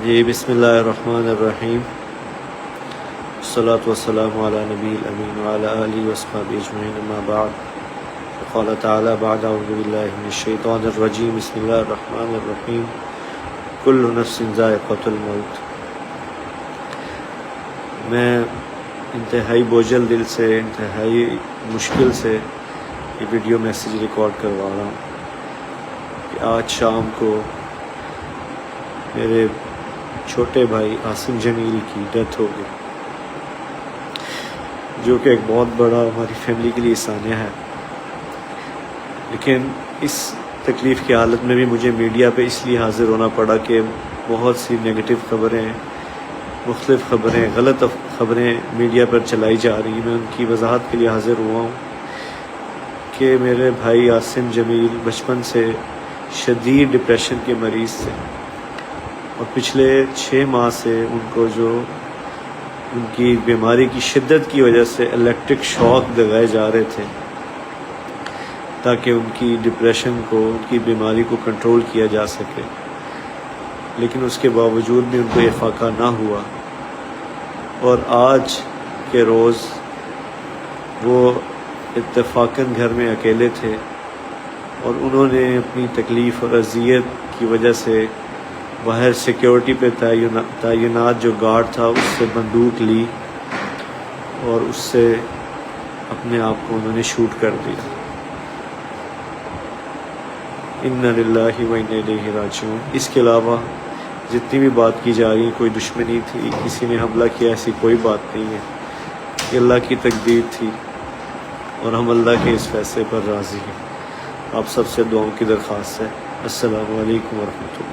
جی بسم اللہ الرحمن الرحیم، والصلاة والسلام علی نبی الامین وعلی آلہ وصحبہ اجمعین، اما بعد، قال تعالی بعد اعوذ باللہ من الشیطان الرجیم، بسم اللہ الرحمن الرحیم، کل نفس ذائقۃ الموت۔ میں انتہائی بوجھل دل سے، انتہائی مشکل سے یہ ویڈیو میسیج ریکارڈ کروا رہا ہوں کہ آج شام کو میرے چھوٹے بھائی عاصم جمیل کی ڈیتھ ہو گئی، جو کہ ایک بہت بڑا ہماری فیملی کے لیے سانیہ ہے۔ لیکن اس تکلیف کی حالت میں بھی مجھے میڈیا پہ اس لیے حاضر ہونا پڑا کہ بہت سی نگیٹو خبریں، مختلف خبریں، غلط خبریں میڈیا پر چلائی جا رہی ہیں۔ میں ان کی وضاحت کے لیے حاضر ہوا ہوں کہ میرے بھائی عاصم جمیل بچپن سے شدید ڈپریشن کے مریض تھے، اور پچھلے 6 ماہ سے ان کو جو ان کی بیماری کی شدت کی وجہ سے الیکٹرک شاک لگائے جا رہے تھے تاکہ ان کی ڈپریشن کو، ان کی بیماری کو کنٹرول کیا جا سکے، لیکن اس کے باوجود بھی ان کو یہ فاقہ نہ ہوا۔ اور آج کے روز وہ اتفاقاً گھر میں اکیلے تھے، اور انہوں نے اپنی تکلیف اور اذیت کی وجہ سے باہر سیکیورٹی پہ تعینات جو گارڈ تھا اس سے بندوق لی اور اس سے اپنے آپ کو انہوں نے شوٹ کر دیا۔ انا للہ و انا الیہ راجعون۔ اس کے علاوہ جتنی بھی بات کی جا رہی ہے، کوئی دشمنی تھی، کسی نے حملہ کیا، ایسی کوئی بات نہیں ہے۔ یہ اللہ کی تقدیر تھی، اور ہم اللہ کے اس فیصلے پر راضی ہیں۔ آپ سب سے دعاؤں کی درخواست ہے۔ السلام علیکم ورحمۃ اللہ۔